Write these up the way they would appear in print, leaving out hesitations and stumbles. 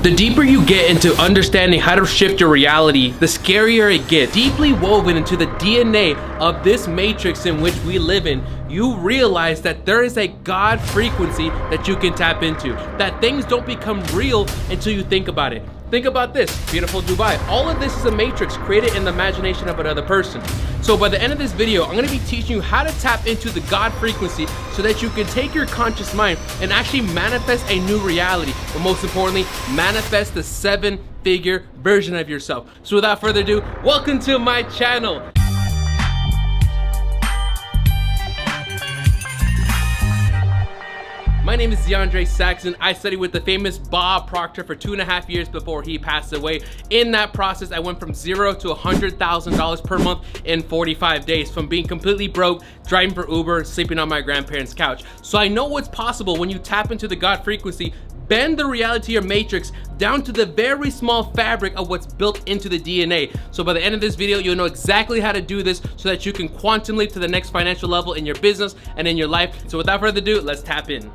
The deeper you get into understanding how to shift your reality, the scarier it gets. Deeply woven into the DNA of this matrix in which we live in, you realize that there is a God frequency that you can tap into. That things don't become real until you think about it. Think about this, beautiful Dubai. All of this is a matrix created in the imagination of another person. So by the end of this video, I'm gonna be teaching you how to tap into the God frequency so that you can take your conscious mind and actually manifest a new reality. But most importantly, manifest the 7-figure version of yourself. So without further ado, welcome to my channel. My name is DeAndre Saxon. I studied with the famous Bob Proctor for 2.5 years before he passed away. In that process, I went from $0 to $100,000 per month in 45 days, from being completely broke, driving for Uber, sleeping on my grandparents' couch. So I know what's possible when you tap into the God frequency, bend the reality of your matrix down to the very small fabric of what's built into the DNA. So by the end of this video, you'll know exactly how to do this so that you can quantum leap to the next financial level in your business and in your life. So without further ado, let's tap in.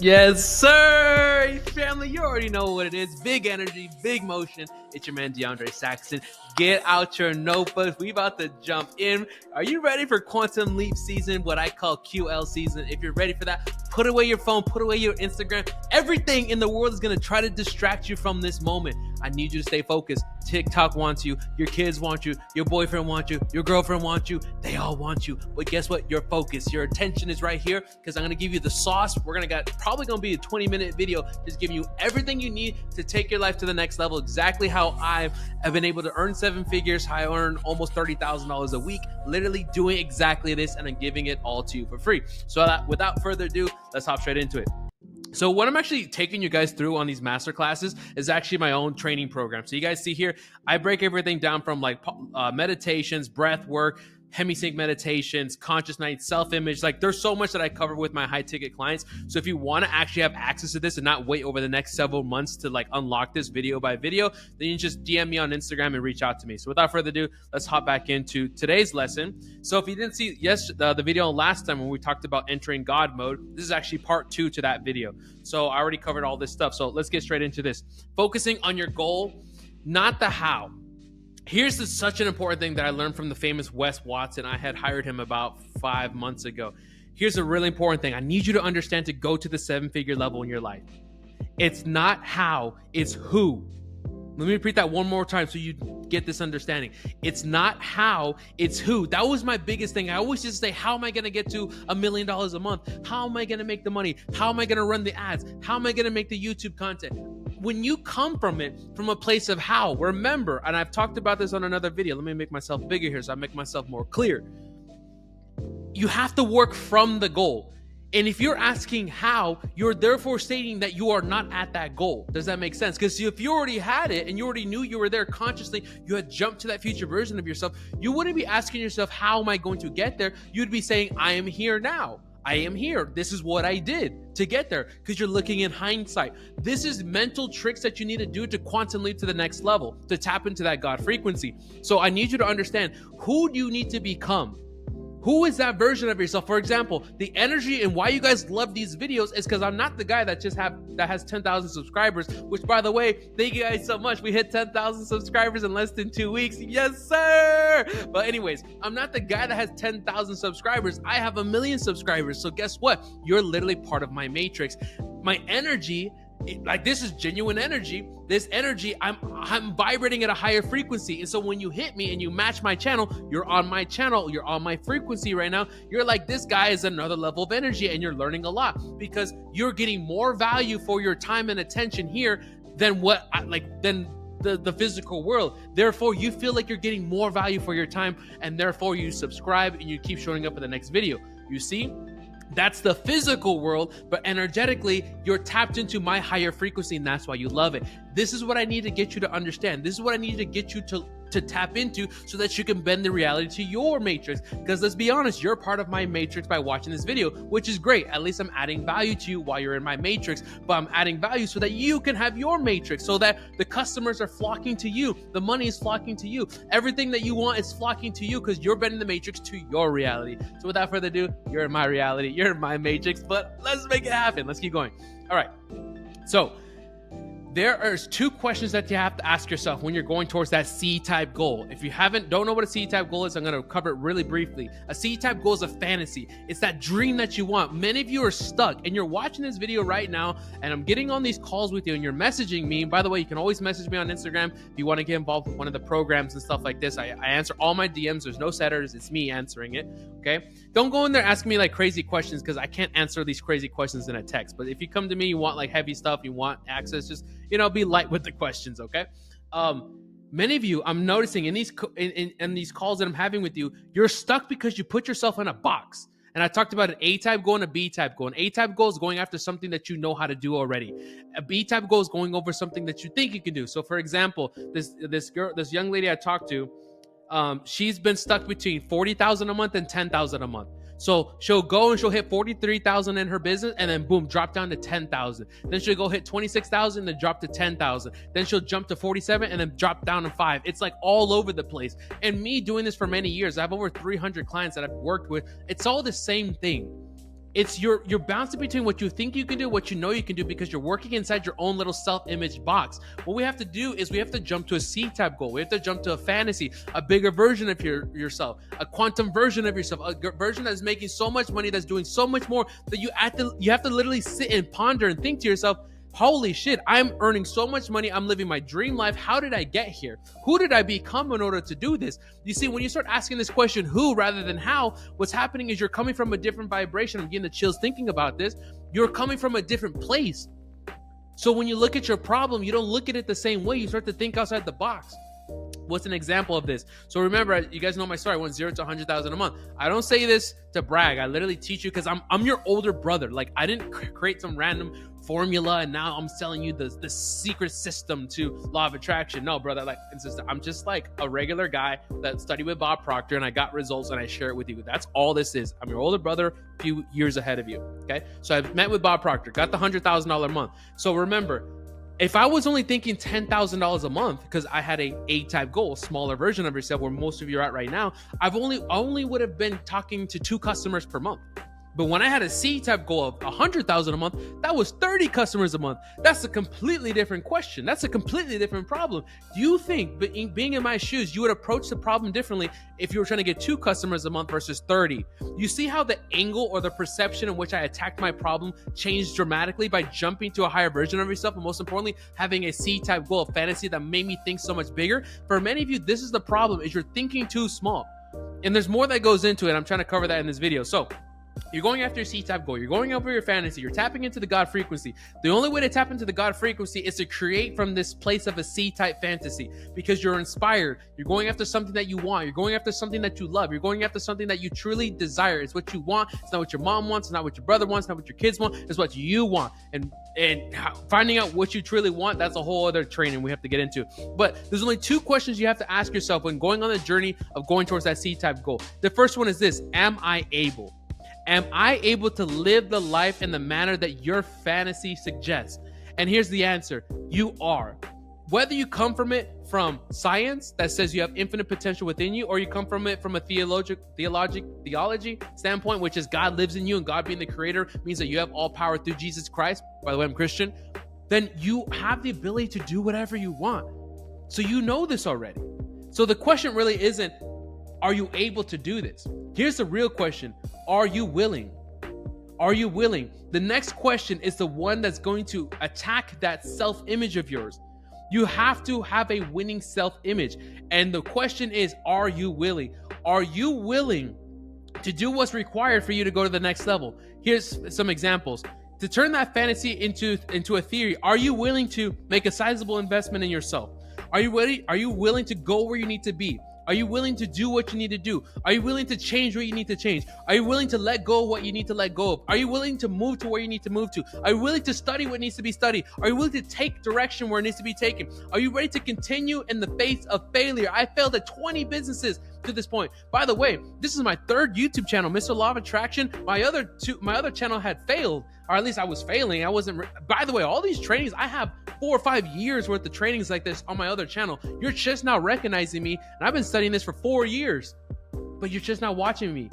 Yes, sir. Family, you already know what it is. Big energy, big motion. It's your man, DeAndre Saxon. Get out your notebooks. We about to jump in. Are you ready for Quantum Leap season, what I call QL season? If you're ready for that, put away your phone, put away your Instagram. Everything in the world is going to try to distract you from this moment. I need you to stay focused. TikTok wants you, your kids want you, your boyfriend wants you, your girlfriend wants you, they all want you. But guess what? Your focus, your attention is right here because I'm going to give you the sauce. We're going to probably going to be a 20-minute video just giving you everything you need to take your life to the next level. Exactly how I have been able to earn 7 figures. I earn almost $30,000 a week, literally doing exactly this, and I'm giving it all to you for free. So without further ado, let's hop straight into it. So what I'm actually taking you guys through on these master classes is actually my own training program. So you guys see here, I break everything down from like meditations, breath work, hemisync meditations, conscious nights, self-image. Like there's so much that I cover with my high ticket clients. So if you want to actually have access to this and not wait over the next several months to like unlock this video by video, then you just DM me on Instagram and reach out to me. So without further ado, let's hop back into today's lesson. So if you didn't see the video last time when we talked about entering God mode, this is actually part 2 to that video. So I already covered all this stuff. So let's get straight into this. Focusing on your goal, not the how. Here's such an important thing that I learned from the famous Wes Watson. I had hired him about 5 months ago. Here's a really important thing. I need you to understand to go to the 7-figure level in your life. It's not how, it's who. Let me repeat that one more time so you get this understanding. It's not how, it's who. That was my biggest thing. I always just say, how am I going to get to $1 million a month? How am I going to make the money? How am I going to run the ads? How am I going to make the YouTube content? When you come from it, from a place of how, remember, and I've talked about this on another video. Let me make myself bigger here so I make myself more clear. You have to work from the goal. And if you're asking how, you're therefore stating that you are not at that goal. Does that make sense? Because if you already had it and you already knew you were there consciously, you had jumped to that future version of yourself, you wouldn't be asking yourself, how am I going to get there? You'd be saying, I am here now. I am here. This is what I did to get there, because you're looking in hindsight. This is mental tricks that you need to do to quantum leap to the next level, to tap into that God frequency. So I need you to understand, who do you need to become? Who is that version of yourself? For example, the energy and why you guys love these videos is because I'm not the guy that has 10,000 subscribers, which by the way, thank you guys so much. We hit 10,000 subscribers in less than 2 weeks. Yes, sir. But anyways, I'm not the guy that has 10,000 subscribers. I have 1 million subscribers. So guess what? You're literally part of my matrix. My energy, like this is genuine energy. This energy, I'm vibrating at a higher frequency. And so when you hit me and you match my channel, you're on my channel, you're on my frequency right now. You're like, this guy is another level of energy, and you're learning a lot because you're getting more value for your time and attention here than the physical world. Therefore, you feel like you're getting more value for your time, and therefore you subscribe and you keep showing up in the next video. You see? That's the physical world, but energetically, you're tapped into my higher frequency, and that's why you love it. This is what I need to get you to understand. This is what I need to get you to tap into so that you can bend the reality to your matrix. Because let's be honest, you're part of my matrix by watching this video, which is great. At least I'm adding value to you while you're in my matrix, but I'm adding value so that you can have your matrix, so that the customers are flocking to you. The money is flocking to you. Everything that you want is flocking to you because you're bending the matrix to your reality. So without further ado, you're in my reality. You're in my matrix, but let's make it happen. Let's keep going. All right. So there are two questions that you have to ask yourself when you're going towards that C-type goal. If you don't know what a C-type goal is, I'm going to cover it really briefly. A C-type goal is a fantasy. It's that dream that you want. Many of you are stuck and you're watching this video right now, and I'm getting on these calls with you and you're messaging me. By the way, you can always message me on Instagram if you want to get involved with one of the programs and stuff like this. I answer all my DMs. There's no setters. It's me answering it. Okay. Don't go in there asking me like crazy questions, because I can't answer these crazy questions in a text. But if you come to me, you want like heavy stuff, you want access, just be light with the questions, okay? Many of you, I'm noticing in these calls that I'm having with you, you're stuck because you put yourself in a box. And I talked about an A-type goal and a B-type goal. An A-type goal is going after something that you know how to do already. A B-type goal is going over something that you think you can do. So, for example, this young lady I talked to, she's been stuck between $40,000 a month and $10,000 a month. So she'll go and she'll hit 43,000 in her business, and then boom, drop down to 10,000. Then she'll go hit 26,000, then drop to 10,000. Then she'll jump to 47 and then drop down to 5. It's like all over the place. And me doing this for many years, I have over 300 clients that I've worked with. It's all the same thing. It's you're bouncing between what you think you can do, what you know you can do, because you're working inside your own little self-image box. What we have to do is we have to jump to a C-type goal. We have to jump to a fantasy, a bigger version of yourself, a quantum version of yourself, a version that's making so much money, that's doing so much more, that you have to literally sit and ponder and think to yourself, holy shit, I'm earning so much money. I'm living my dream life. How did I get here? Who did I become in order to do this? You see, when you start asking this question, who rather than how, what's happening is you're coming from a different vibration. I'm getting the chills thinking about this. You're coming from a different place. So when you look at your problem, you don't look at it the same way. You start to think outside the box. What's an example of this? So remember, you guys know my story. I went 0 to 100,000 a month. I don't say this to brag. I literally teach you because I'm your older brother. Like, I didn't create some random formula and now I'm selling you the secret system to law of attraction. No, brother. Like, I'm just like a regular guy that studied with Bob Proctor, and I got results and I share it with you. That's all this is. I'm your older brother, a few years ahead of you. Okay. So I've met with Bob Proctor, got the $100,000 a month. So remember, if I was only thinking $10,000 a month, because I had a A-type goal, a smaller version of yourself, where most of you are at right now, I only would have been talking to 2 customers per month. But when I had a C-type goal of 100,000 a month, that was 30 customers a month. That's a completely different question. That's a completely different problem. Do you think, being in my shoes, you would approach the problem differently if you were trying to get 2 customers a month versus 30? You see how the angle or the perception in which I attacked my problem changed dramatically by jumping to a higher version of yourself, and most importantly, having a C-type goal of fantasy that made me think so much bigger? For many of you, this is the problem, is you're thinking too small. And there's more that goes into it. I'm trying to cover that in this video. So you're going after your C-type goal. You're going over your fantasy. You're tapping into the God frequency. The only way to tap into the God frequency is to create from this place of a C-type fantasy, because you're inspired. You're going after something that you want. You're going after something that you love. You're going after something that you truly desire. It's what you want. It's not what your mom wants. It's not what your brother wants. It's not what your kids want. It's what you want. And finding out what you truly want, that's a whole other training we have to get into. But there's only 2 questions you have to ask yourself when going on the journey of going towards that C-type goal. The first one is this: am I able? Am I able to live the life in the manner that your fantasy suggests? And here's the answer: you are. Whether you come from it from science that says you have infinite potential within you, or you come from it from a theology standpoint, which is God lives in you, and God being the creator means that you have all power through Jesus Christ. By the way, I'm Christian. Then you have the ability to do whatever you want. So you know this already. So the question really isn't, are you able to do this? Here's the real question: are you willing? Are you willing? The next question is the one that's going to attack that self-image of yours. You have to have a winning self-image. And the question is, are you willing? Are you willing to do what's required for you to go to the next level? Here's some examples. To turn that fantasy into a theory, are you willing to make a sizable investment in yourself? Are you ready? Are you willing to go where you need to be? Are you willing to do what you need to do? Are you willing to change what you need to change? Are you willing to let go of what you need to let go of? Are you willing to move to where you need to move to? Are you willing to study what needs to be studied? Are you willing to take direction where it needs to be taken? Are you ready to continue in the face of failure? I failed at 20 businesses to this point. By the way, this is my 3rd YouTube channel, Mr. Law of Attraction. My other channel had failed, or at least I was failing. I wasn't. By the way, all these trainings, I have 4 or 5 years worth of trainings like this on my other channel. You're just now recognizing me, and I've been studying this for 4 years, but you're just not watching me.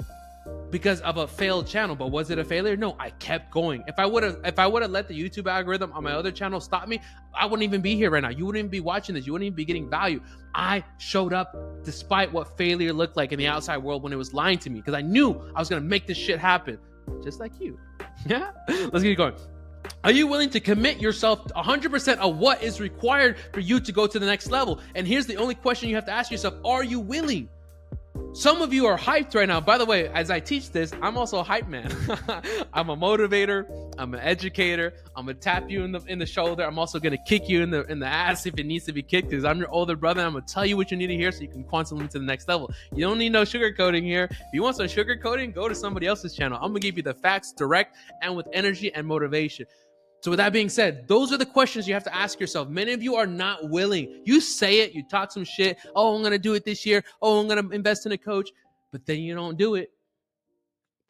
because of a failed channel. But was it a failure? No, I kept going. If I would have let the YouTube algorithm on my other channel stop me, I wouldn't even be here right now. You wouldn't even be watching this. You wouldn't even be getting value. I showed up despite what failure looked like in the outside world when it was lying to me, because I knew I was gonna make this shit happen, just like you. Yeah, let's get going. Are you willing to commit yourself 100% of what is required for you to go to the next level? And here's the only question you have to ask yourself: are you willing? Some of you are hyped right now. By the way, as I teach this, I'm also a hype man. I'm a motivator. I'm an educator. I'm gonna tap you in the shoulder. I'm also gonna kick you in the ass if it needs to be kicked, because I'm your older brother. I'm gonna tell you what you need to hear so you can quantum leap to the next level. You don't need no sugarcoating here. If you want some sugarcoating, go to somebody else's channel. I'm gonna give you the facts direct and with energy and motivation. So with that being said, those are the questions you have to ask yourself. Many of you are not willing. You say it, you talk some shit. Oh, I'm going to do it this year. Oh, I'm going to invest in a coach. But then you don't do it.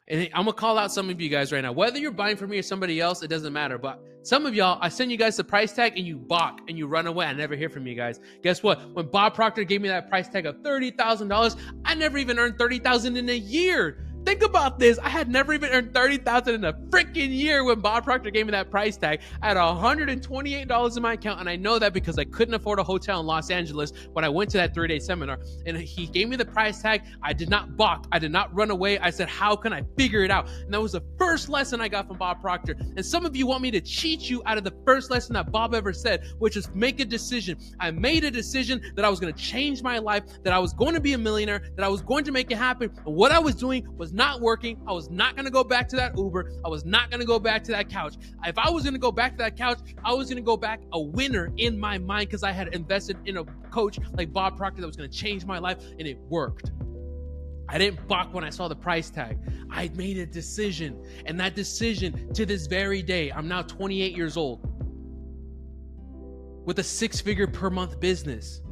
And I'm going to call out some of you guys right now. Whether you're buying from me or somebody else, it doesn't matter. But some of y'all, I send you guys the price tag and you balk and you run away. I never hear from you guys. Guess what? When Bob Proctor gave me that price tag of $30,000, I never even earned $30,000 in a year. Think about this. I had never even earned $30,000 in a freaking year when Bob Proctor gave me that price tag. I had $128 in my account, and I know that because I couldn't afford a hotel in Los Angeles when I went to that 3-day seminar. And he gave me the price tag. I did not balk. I did not run away. I said, how can I figure it out? And that was the first lesson I got from Bob Proctor. And some of you want me to cheat you out of the first lesson that Bob ever said, which is make a decision. I made a decision that I was going to change my life, that I was going to be a millionaire, that I was going to make it happen. And what I was doing was not working. I was not going to go back to that Uber. I was not going to go back to that couch. If I was going to go back to that couch, I was going to go back a winner in my mind, because I had invested in a coach like Bob Proctor that was going to change my life, and it worked. I didn't balk when I saw the price tag. I made a decision, and that decision to this very day, I'm now 28 years old with a 6-figure per month business.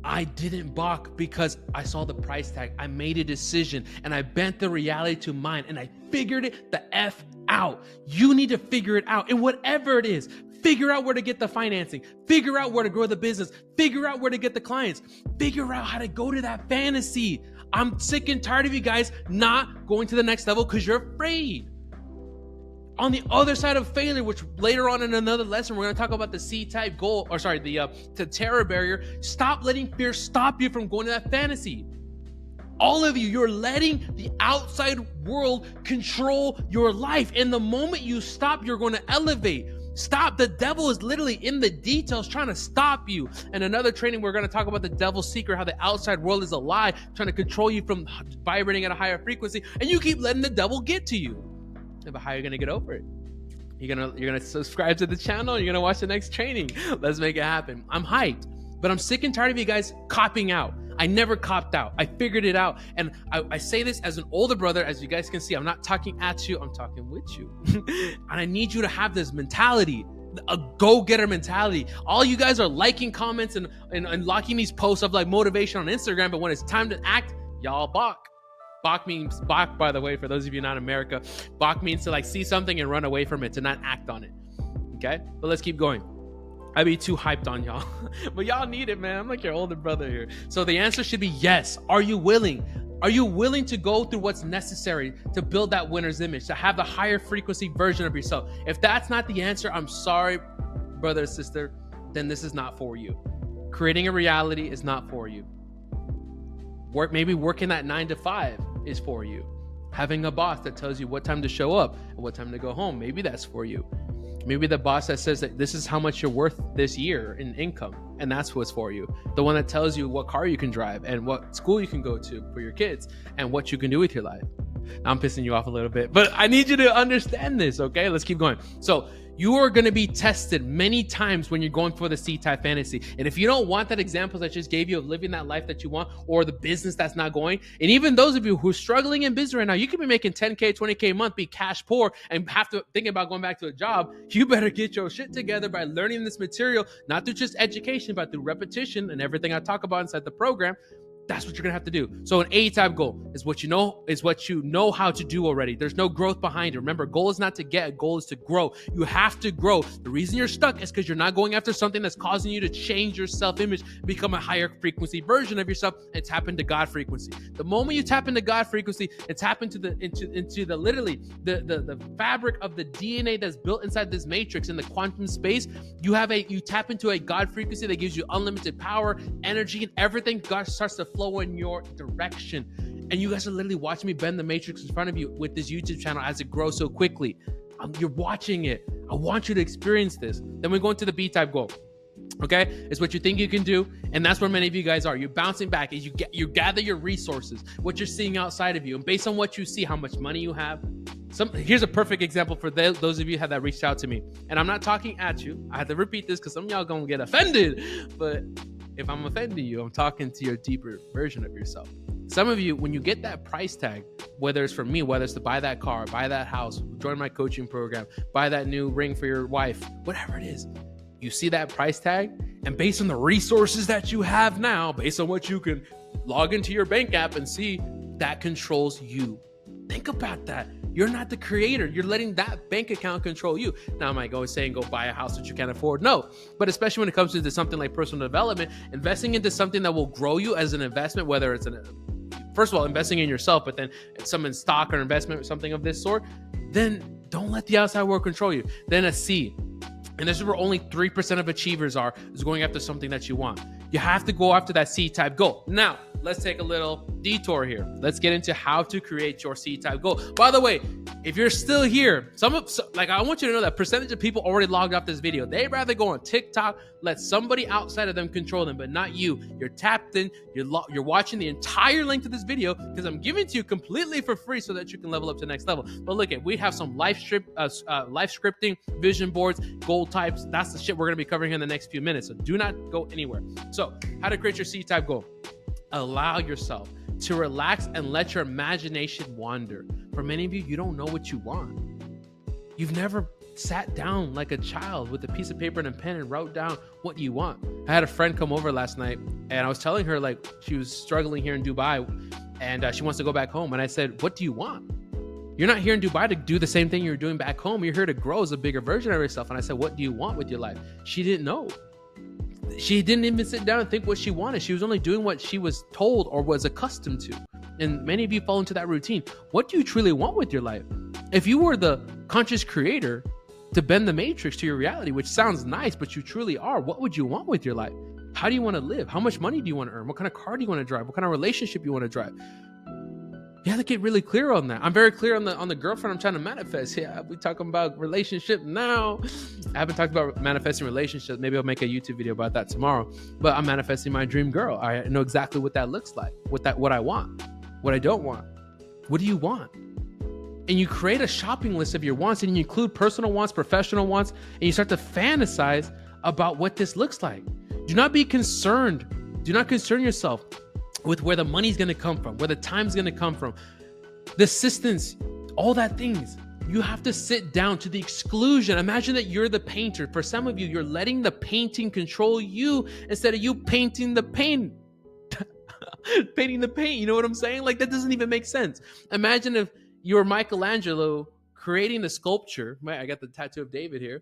I didn't balk because I saw the price tag. I made a decision and I bent the reality to mine, and I figured it the F out. You need to figure it out. And whatever it is, figure out where to get the financing, figure out where to grow the business, figure out where to get the clients, figure out how to go to that fantasy. I'm sick and tired of you guys not going to the next level because you're afraid. On the other side of failure, which later on in another lesson, we're going to talk about the C-type goal, or sorry, the terror barrier. Stop letting fear stop you from going to that fantasy. All of you, you're letting the outside world control your life. And the moment you stop, you're going to elevate. Stop. The devil is literally in the details trying to stop you. And another training, we're going to talk about the devil's secret, how the outside world is a lie, trying to control you from vibrating at a higher frequency. And you keep letting the devil get to you. But how are you going to get over it? You're gonna subscribe to the channel, and you're gonna watch the next training. Let's make it happen. I'm hyped, but I'm sick and tired of you guys copping out. I never copped out. I figured it out. And I say this as an older brother. As you guys can see, I'm not talking at you, I'm talking with you. And I need you to have this mentality, a go-getter mentality. All you guys are liking comments and locking these posts of like motivation on Instagram, but when it's time to act, y'all balk. Balk means, balk, by the way, for those of you not in America, balk means to like see something and run away from it, to not act on it. Okay? But let's keep going. I'd be too hyped on y'all. But y'all need it, man. I'm like your older brother here. So the answer should be yes. Are you willing? Are you willing to go through what's necessary to build that winner's image, to have the higher frequency version of yourself? If that's not the answer, I'm sorry, brother or sister, then this is not for you. Creating a reality is not for you. Maybe working that 9 to 5 is for you. Having a boss that tells you what time to show up and what time to go home, maybe that's for you. Maybe the boss that says that this is how much you're worth this year in income, and that's what's for you. The one that tells you what car you can drive and what school you can go to for your kids and what you can do with your life. Now I'm pissing you off a little bit, but I need you to understand this, okay? Let's keep going. So you are going to be tested many times when you're going for the C-type fantasy. And if you don't want that examples I just gave you of living that life that you want, or the business that's not going, and even those of you who are struggling in business right now, you could be making 10K, 20K a month, be cash poor, and have to think about going back to a job. You better get your shit together by learning this material, not through just education, but through repetition and everything I talk about inside the program. That's what you're gonna have to do. So an A-type goal is what you know how to do already. There's no growth behind it. Remember, goal is not to get, a goal is to grow. You have to grow. The reason you're stuck is because you're not going after something that's causing you to change your self-image, become a higher frequency version of yourself, and tap into God frequency. The moment you tap into God frequency and tap into the literally the fabric of the DNA that's built inside this matrix in the quantum space, you tap into a God frequency that gives you unlimited power, energy, and everything. God starts to flow in your direction. And you guys are literally watching me bend the matrix in front of you with this YouTube channel as it grows so quickly. You're watching it. I want you to experience this. Then we go into the B-type goal. Okay, it's what you think you can do, and that's where many of you guys are. You're bouncing back as you gather your resources, what you're seeing outside of you, and based on what you see, how much money you have. Here's a perfect example for those of you that reached out to me, and I'm not talking at you. I have to repeat this because some of y'all gonna get offended, but if I'm offending you, I'm talking to your deeper version of yourself. Some of you, when you get that price tag, whether it's from me, whether it's to buy that car, buy that house, join my coaching program, buy that new ring for your wife, whatever it is, you see that price tag, and based on the resources that you have now, based on what you can log into your bank app and see, that controls you. Think about that. You're not the creator. You're letting that bank account control you. Now, am I going saying go buy a house that you can't afford? No. But especially when it comes to something like personal development, investing into something that will grow you as an investment, whether it's first of all, investing in yourself, but then some in stock or investment or something of this sort, then don't let the outside world control you. Then a C. And this is where only 3% of achievers is going after something that you want. You have to go after that C-type goal. Now, let's take a little detour here. Let's get into how to create your C-type goal. By the way, if you're still here, I want you to know that percentage of people already logged off this video. They'd rather go on TikTok, let somebody outside of them control them, but not you. You're tapped in, you're watching the entire length of this video because I'm giving it to you completely for free so that you can level up to the next level. But look, we have some life scripting, vision boards, goal types. That's the shit we're gonna be covering in the next few minutes. So do not go anywhere. So how to create your C-type goal. Allow yourself to relax and let your imagination wander. For many of you, you don't know what you want. You've never sat down like a child with a piece of paper and a pen and wrote down what you want. I had a friend come over last night and I was telling her like she was struggling here in Dubai and she wants to go back home. And I said, what do you want? You're not here in Dubai to do the same thing you're doing back home. You're here to grow as a bigger version of yourself. And I said, what do you want with your life? She didn't know. She didn't even sit down and think what she wanted. She was only doing what she was told or was accustomed to. And many of you fall into that routine. What do you truly want with your life? If you were the conscious creator to bend the matrix to your reality, which sounds nice, but you truly are, what would you want with your life? How do you want to live? How much money do you want to earn? What kind of car do you want to drive? What kind of relationship you want to drive? You have to get really clear on that. I'm very clear on the girlfriend I'm trying to manifest. Yeah, we talking about relationship now. I haven't talked about manifesting relationships. Maybe I'll make a YouTube video about that tomorrow. But I'm manifesting my dream girl. I know exactly what that looks like. What I want, what I don't want. What do you want? And you create a shopping list of your wants, and you include personal wants, professional wants, and you start to fantasize about what this looks like. Do not be concerned. Do not concern yourself with where the money's going to come from, where the time's going to come from, the assistance, all that things. You have to sit down to the exclusion. Imagine that you're the painter. For some of you, you're letting the painting control you instead of you painting the paint. Painting the paint, you know what I'm saying? Like, that doesn't even make sense. Imagine if you were Michelangelo creating the sculpture. I got the tattoo of David here.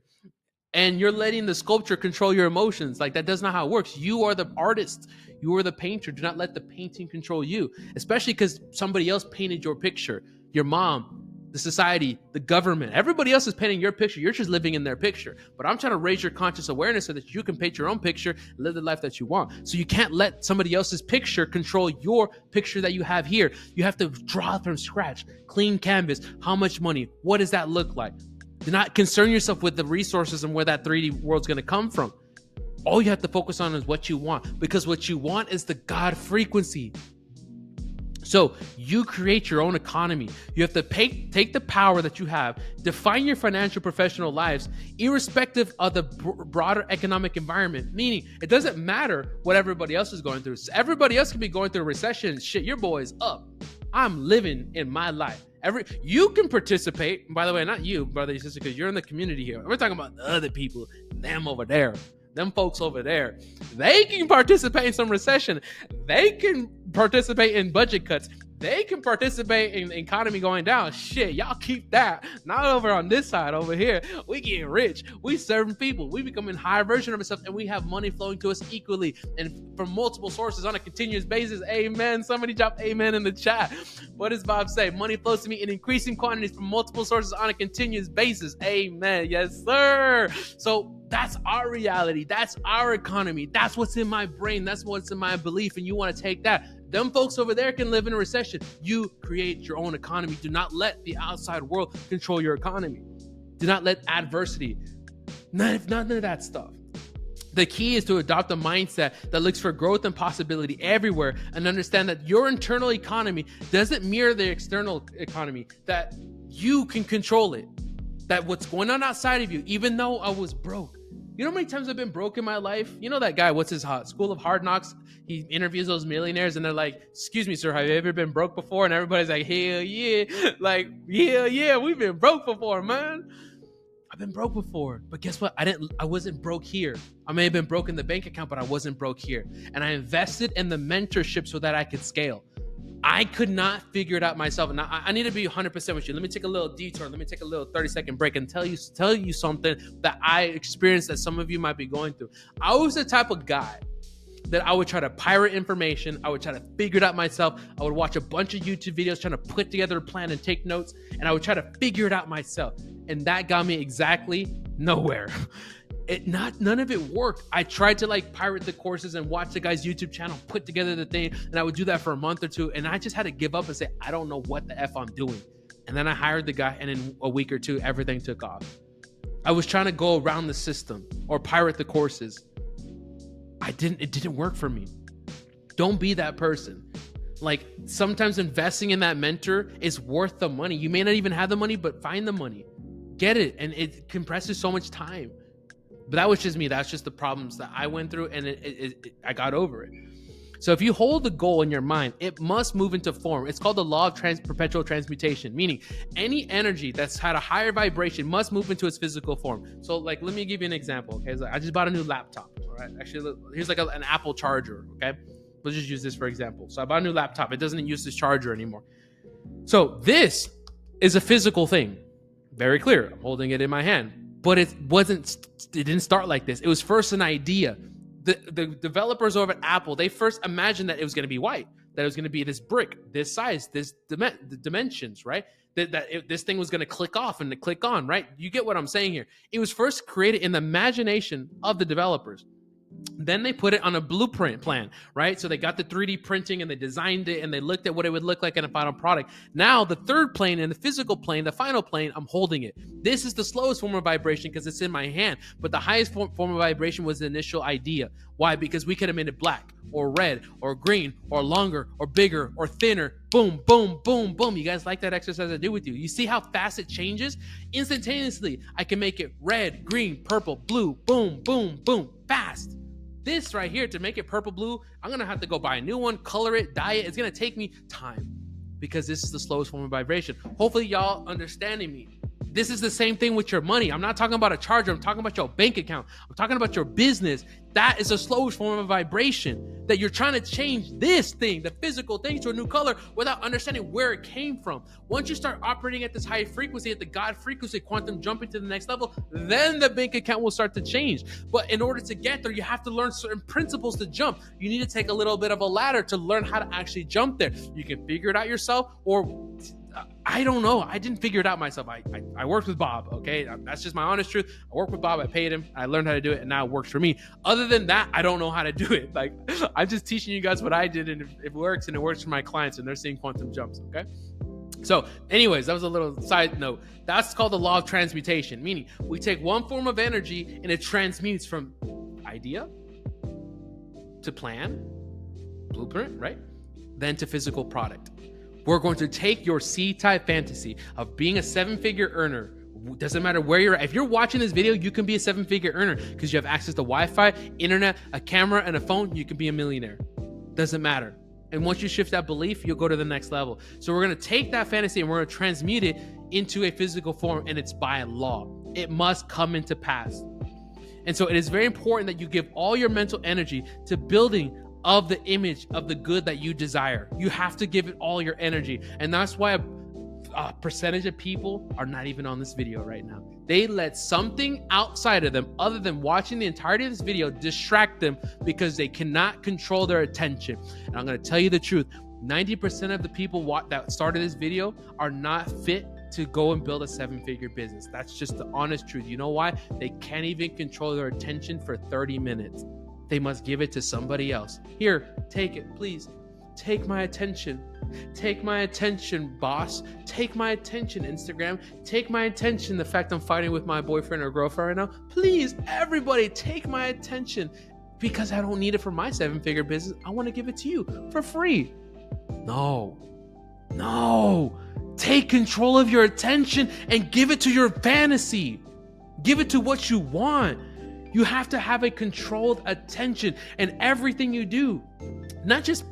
And you're letting the sculpture control your emotions. Like, that does not how it works. You are the artist. You are the painter. Do not let the painting control you, especially because somebody else painted your picture. Your mom, the society, the government, everybody else is painting your picture. You're just living in their picture. But I'm trying to raise your conscious awareness so that you can paint your own picture and live the life that you want. So you can't let somebody else's picture control your picture that you have here. You have to draw from scratch, clean canvas. How much money? What does that look like? Do not concern yourself with the resources and where that 3D world's going to come from. All you have to focus on is what you want, because what you want is the God frequency. So you create your own economy. You have to take the power that you have, define your financial professional lives, irrespective of the broader economic environment. Meaning, it doesn't matter what everybody else is going through. So everybody else can be going through a recession. Shit, your boy is up. I'm living in my life. You can participate. By the way, not you, brother and sister, because you're in the community here. We're talking about the other people, them over there. Them folks over there, they can participate in some recession. They can participate in budget cuts. They can participate in the economy going down. Shit, y'all keep that. Not over on this side over here. We getting rich. We serving people. We becoming a higher version of ourselves, and we have money flowing to us equally and from multiple sources on a continuous basis. Amen. Somebody drop amen in the chat. What does Bob say? Money flows to me in increasing quantities from multiple sources on a continuous basis. Amen. Yes, sir. So that's our reality. That's our economy. That's what's in my brain. That's what's in my belief. And you want to take that. Them folks over there can live in a recession. You create your own economy. Do not let the outside world control your economy. Do not let adversity, none of that stuff. The key is to adopt a mindset that looks for growth and possibility everywhere and understand that your internal economy doesn't mirror the external economy, that you can control it, that what's going on outside of you, even though I was broke. You know how many times I've been broke in my life? You know that guy, what's his School of Hard Knocks? He interviews those millionaires and they're like, excuse me, sir, have you ever been broke before? And everybody's like, hell yeah. Like, hell yeah, we've been broke before, man. I've been broke before, but guess what? I wasn't broke here. I may have been broke in the bank account, but I wasn't broke here. And I invested in the mentorship so that I could scale. I could not figure it out myself. And I need to be 100% with you. Let me take a little detour. Let me take a little 30-second break and tell you something that I experienced that some of you might be going through. I was the type of guy that I would try to pirate information. I would try to figure it out myself. I would watch a bunch of YouTube videos trying to put together a plan and take notes. And I would try to figure it out myself. And that got me exactly nowhere. None of it worked. I tried to pirate the courses and watch the guy's YouTube channel, put together the thing, and I would do that for a month or two, and I just had to give up and say, I don't know what the F I'm doing. And then I hired the guy, and in a week or two, everything took off. I was trying to go around the system or pirate the courses. It didn't work for me. Don't be that person. Sometimes investing in that mentor is worth the money. You may not even have the money, but find the money. Get it, and it compresses so much time. But that was just me. That's just the problems that I went through, and I got over it. So if you hold the goal in your mind, it must move into form. It's called the law of perpetual transmutation, meaning any energy that's had a higher vibration must move into its physical form. So let me give you an example. Okay, I just bought a new laptop. All right, actually, here's an Apple charger. Okay, let's just use this for example. So I bought a new laptop. It doesn't use this charger anymore. So this is a physical thing. Very clear. I'm holding it in my hand. But it didn't start like this. It was first an idea. The developers over at Apple, they first imagined that it was going to be white, that it was going to be this brick, this size, this dimensions, right? This thing was going to click off and to click on, right? You get what I'm saying here. It was first created in the imagination of the developers. Then they put it on a blueprint plan, right? So they got the 3D printing and they designed it and they looked at what it would look like in a final product. Now the third plane and the physical plane, the final plane, I'm holding it. This is the slowest form of vibration because it's in my hand, but the highest form of vibration was the initial idea. Why? Because we could have made it black or red or green or longer or bigger or thinner. Boom, boom, boom, boom. You guys like that exercise I do with you? You see how fast it changes? Instantaneously, I can make it red, green, purple, blue, boom, boom, boom, fast. This right here, to make it purple blue, I'm going to have to go buy a new one, color it, dye it. It's going to take me time because this is the slowest form of vibration. Hopefully y'all understanding me. This is the same thing with your money. I'm not talking about a charger. I'm talking about your bank account. I'm talking about your business. That is the slowest form of vibration, that you're trying to change this thing, the physical thing, to a new color without understanding where it came from. Once you start operating at this high frequency, at the God frequency, quantum jumping to the next level, then the bank account will start to change. But in order to get there, you have to learn certain principles to jump. You need to take a little bit of a ladder to learn how to actually jump there. You can figure it out yourself, or I don't know. I didn't figure it out myself. I worked with Bob, okay? That's just my honest truth. I worked with Bob. I paid him. I learned how to do it, and now it works for me. Other than that, I don't know how to do it. I'm just teaching you guys what I did, and if it works, and it works for my clients, and they're seeing quantum jumps, okay? So anyways, that was a little side note. That's called the law of transmutation, meaning we take one form of energy, and it transmutes from idea to plan, blueprint, right? Then to physical product. We're going to take your C-type fantasy of being a 7-figure earner. Doesn't matter where you're at. If you're watching this video, you can be a 7-figure earner because you have access to Wi-Fi, internet, a camera, and a phone. You can be a millionaire. Doesn't matter. And once you shift that belief, you'll go to the next level. So we're going to take that fantasy and we're going to transmute it into a physical form, and it's by law. It must come into pass. And so it is very important that you give all your mental energy to building of the image of the good that you desire. You have to give it all your energy. And that's why a percentage of people are not even on this video right now. They let something outside of them, other than watching the entirety of this video, distract them because they cannot control their attention. And I'm going to tell you the truth. 90% of the people that started this video are not fit to go and build a 7-figure business. That's just the honest truth. You know why? They can't even control their attention for 30 minutes. They must give it to somebody else. Here, take it, please. Take my attention. Take my attention, boss. Take my attention, Instagram. Take my attention, the fact I'm fighting with my boyfriend or girlfriend right now. Please, everybody, take my attention, because I don't need it for my 7-figure business. I want to give it to you for free. No. Take control of your attention and give it to your fantasy. Give it to what you want. You have to have a controlled attention in everything you do. Not just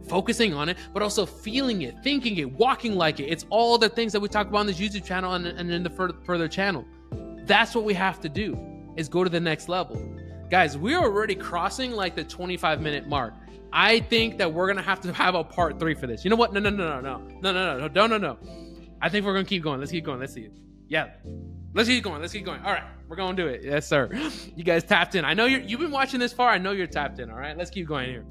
focusing on it, but also feeling it, thinking it, walking like it. It's all the things that we talk about on this YouTube channel and in the further channel. That's what we have to do, is go to the next level. Guys, we're already crossing like the 25-minute mark. I think that we're gonna have to have a part 3 for this. You know what? No. I think we're gonna keep going. Let's keep going. Let's see it. Yeah. Let's keep going. All right, we're gonna do it. Yes, sir. You guys tapped in. I know you've been watching this far. I know you're tapped in. All right, let's keep going here.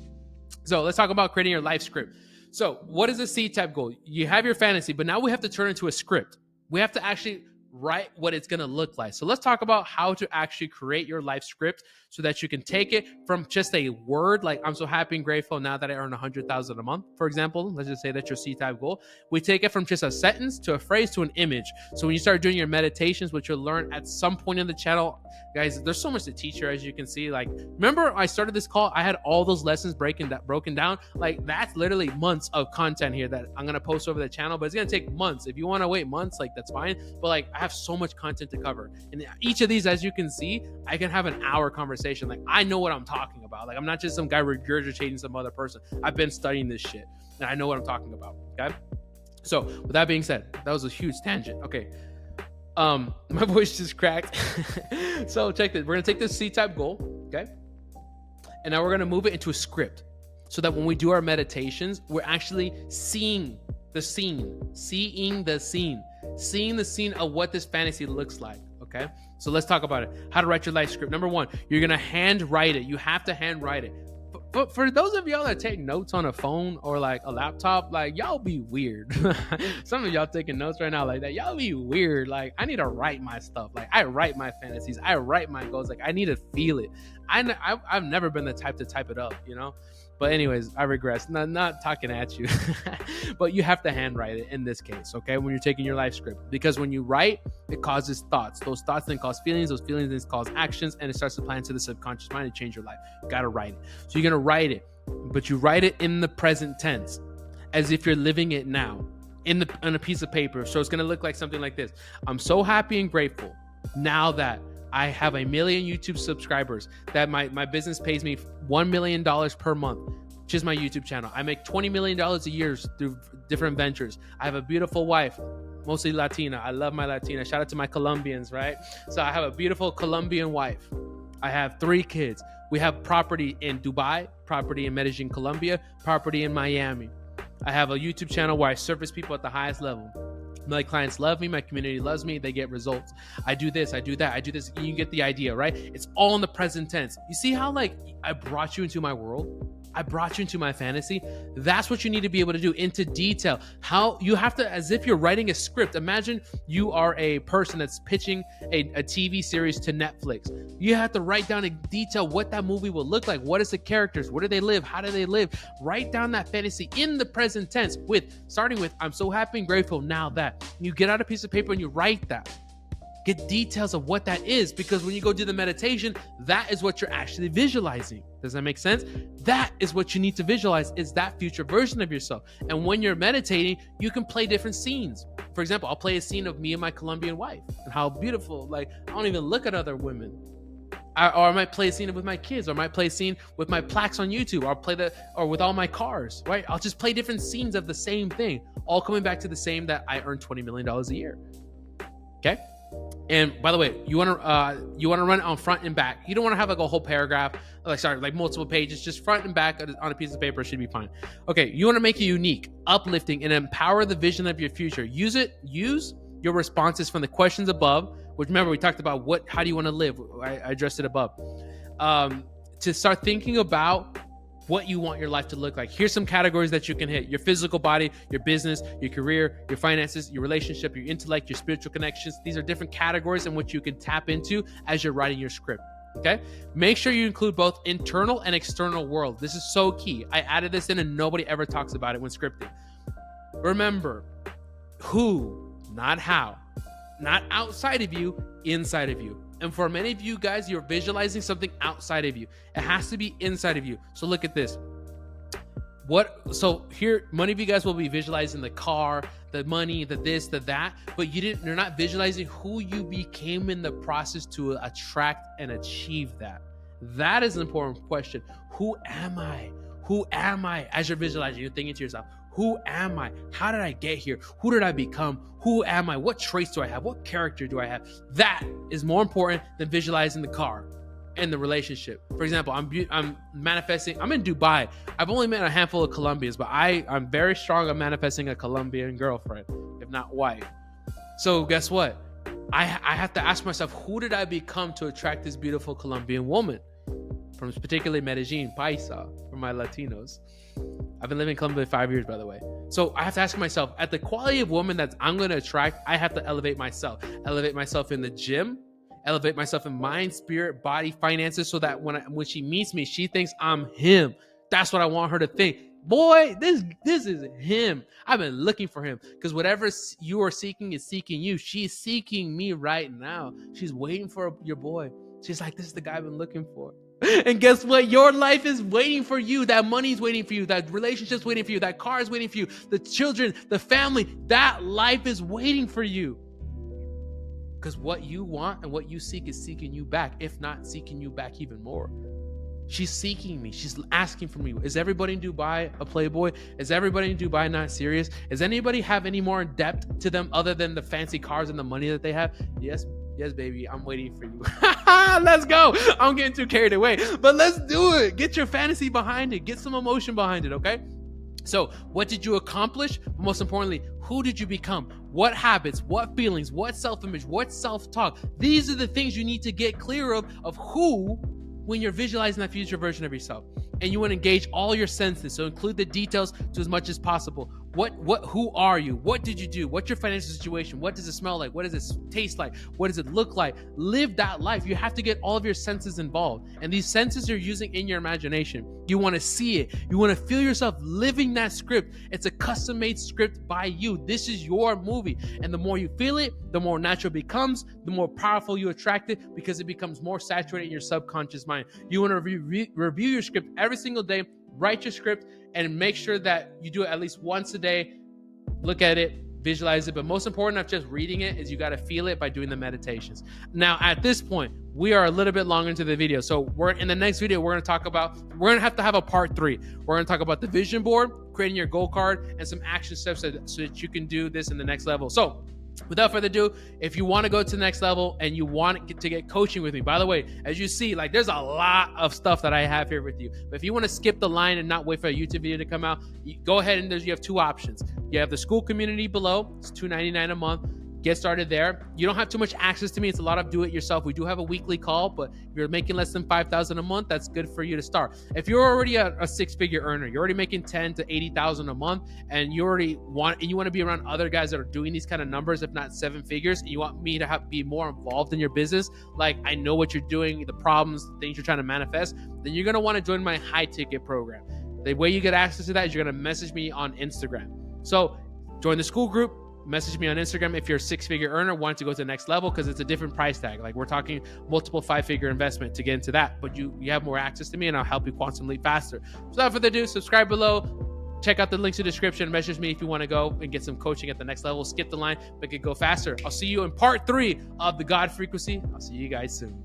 So let's talk about creating your life script. So what is a C-type goal? You have your fantasy, but now we have to turn it into a script. We have to actually write what it's going to look like. So let's talk about how to actually create your life script so that you can take it from just a word like I'm so happy and grateful now that I earn $100,000 a month, for example. Let's just say that's your C-type goal. We take it from just a sentence to a phrase to an image. So when you start doing your meditations, which you'll learn at some point in the channel, guys, there's so much to teach here, as you can see. Like, remember I started this call, I had all those lessons broken down. Like, that's literally months of content here that I'm going to post over the channel, but it's going to take months. If you want to wait months, like, that's fine. But like, I have so much content to cover. And each of these, as you can see, I can have an hour conversation. Like, I know what I'm talking about. Like, I'm not just some guy regurgitating some other person. I've been studying this shit and I know what I'm talking about. Okay. So with that being said, that was a huge tangent. Okay. My voice just cracked. So check this. We're going to take this C-type goal. Okay. And now we're going to move it into a script so that when we do our meditations, we're actually seeing the scene of what this fantasy looks like. Okay. So let's talk about it. How to write your life script. Number 1, you're going to hand write it. You have to hand write it. But for those of y'all that take notes on a phone or like a laptop, like, y'all be weird. Some of y'all taking notes right now like that. Y'all be weird. Like, I need to write my stuff. Like, I write my fantasies. I write my goals. Like, I need to feel it. I've never been the type to type it up, you know? But anyways, I regress. Not talking at you. But you have to handwrite it in this case, okay? When you're taking your life script. Because when you write, it causes thoughts. Those thoughts then cause feelings. Those feelings then cause actions. And it starts to plan to the subconscious mind and change your life. You got to write it. So you're going to write it. But you write it in the present tense, as if you're living it now, on a piece of paper. So it's going to look like something like this. I'm so happy and grateful now that I have 1 million YouTube subscribers, that my business pays me $1 million per month, which is my YouTube channel. I make $20 million a year through different ventures. I have a beautiful wife, mostly Latina. I love my Latina. Shout out to my Colombians, right? So I have a beautiful Colombian wife. I have 3 kids. We have property in Dubai, property in Medellin, Colombia, property in Miami. I have a YouTube channel where I service people at the highest level. My clients love me. My community loves me. They get results. I do this. I do that. I do this. You get the idea, right? It's all in the present tense. You see how, like, I brought you into my world? I brought you into my fantasy. That's what you need to be able to do, into detail. How you have to, as if you're writing a script. Imagine you are a person that's pitching a TV series to Netflix. You have to write down in detail what that movie will look like. What is the characters? Where do they live? How do they live? Write down that fantasy in the present tense, starting with, I'm so happy and grateful now that. You get out a piece of paper and you write that. Get details of what that is, because when you go do the meditation, that is what you're actually visualizing. Does that make sense? That is what you need to visualize, is that future version of yourself. And when you're meditating, you can play different scenes. For example, I'll play a scene of me and my Colombian wife and how beautiful, like, I don't even look at other women. Or I might play a scene with my kids, or I might play a scene with my plaques on YouTube, or with all my cars, right? I'll just play different scenes of the same thing, all coming back to the same, that I earn $20 million a year. Okay? And by the way, you want to run it on front and back. You don't want to have like a whole paragraph, like multiple pages. Just front and back on a piece of paper should be fine. Okay, you want to make it unique, uplifting, and empower the vision of your future. Use your responses from the questions above, which remember we talked about how do you want to live? I addressed it above. To start thinking about what you want your life to look like. Here's some categories that you can hit: your physical body, your business, your career, your finances, your relationship, your intellect, your spiritual connections. These are different categories in which you can tap into as you're writing your script. Okay. Make sure you include both internal and external world. This is so key. I added this in and nobody ever talks about it when scripting. Remember, who, not how, not outside of you, inside of you. And for many of you guys, you're visualizing something outside of you. It has to be inside of you. So look at this. So here, many of you guys will be visualizing the car, the money, the this, the that, but you're not visualizing who you became in the process to attract and achieve that. That is an important question. Who am I? Who am I? As you're visualizing, you're thinking to yourself, who am I? How did I get here? Who did I become? Who am I? What traits do I have? What character do I have? That is more important than visualizing the car and the relationship. For example, I'm manifesting. I'm in Dubai. I've only met a handful of Colombians, but I'm very strong on manifesting a Colombian girlfriend, if not wife. So guess what? I have to ask myself, who did I become to attract this beautiful Colombian woman? From particularly Medellin, Paisa, for my Latinos. I've been living in Colombia 5 years, by the way. So I have to ask myself, at the quality of woman that I'm going to attract, I have to elevate myself. Elevate myself in the gym, elevate myself in mind, spirit, body, finances, so that when she meets me, she thinks I'm him. That's what I want her to think. Boy, this is him. I've been looking for him, because whatever you are seeking is seeking you. She's seeking me right now. She's waiting for your boy. She's like, this is the guy I've been looking for. And guess what? Your life is waiting for you. That money's waiting for you. That relationship's waiting for you. That car is waiting for you. The children, the family, that life is waiting for you. Because what you want and what you seek is seeking you back, if not seeking you back even more. She's seeking me. She's asking for me. Is everybody in Dubai a playboy? Is everybody in Dubai not serious? Does anybody have any more depth to them other than the fancy cars and the money that they have? Yes, baby, I'm waiting for you. Let's go. I'm getting too carried away, but let's do it. Get your fantasy behind it. Get some emotion behind it, okay? So what did you accomplish? But most importantly, who did you become? What habits, what feelings, what self-image, what self-talk? These are the things you need to get clear of who, when you're visualizing that future version of yourself. And you want to engage all your senses. So include the details to as much as possible. Who are you? What did you do? What's your financial situation? What does it smell like? What does it taste like? What does it look like? Live that life. You have to get all of your senses involved. And these senses you're using in your imagination. You want to see it. You want to feel yourself living that script. It's a custom-made script by you. This is your movie. And the more you feel it, the more natural it becomes, the more powerful you attract it, because it becomes more saturated in your subconscious mind. You want to review your script every single day. Write your script and make sure that you do it at least once a day. Look at it, visualize it. But most important of just reading it is you got to feel it by doing the meditations. Now, at this point, we are a little bit long into the video. So we're in the next video, we're going to have to have a part 3. We're going to talk about the vision board, creating your goal card, and some action steps so that you can do this in the next level. So without further ado, if you want to go to the next level and you want to get coaching with me, by the way, as you see, like there's a lot of stuff that I have here with you. But if you want to skip the line and not wait for a YouTube video to come out, go ahead and you have 2 options. You have the school community below. It's $2.99 a month. Get started there. You don't have too much access to me. It's a lot of do it yourself. We do have a weekly call, but if you're making less than $5,000 a month, that's good for you to start. If you're already a 6-figure earner, you're already making $10,000 to $80,000 a month, and you want to be around other guys that are doing these kind of numbers, if not 7 figures, and you want me to be more involved in your business, like I know what you're doing, the problems, the things you're trying to manifest, then you're going to want to join my high ticket program. The way you get access to that is you're going to message me on Instagram. So join the school group. Message me on Instagram if you're a 6-figure earner, want to go to the next level, because it's a different price tag. Like we're talking multiple 5-figure investment to get into that, but you have more access to me and I'll help you quantum leap faster. So without further ado, subscribe below, check out the links in the description, message me if you want to go and get some coaching at the next level. Skip the line, make it go faster. I'll see you in part 3 of the God Frequency. I'll see you guys soon.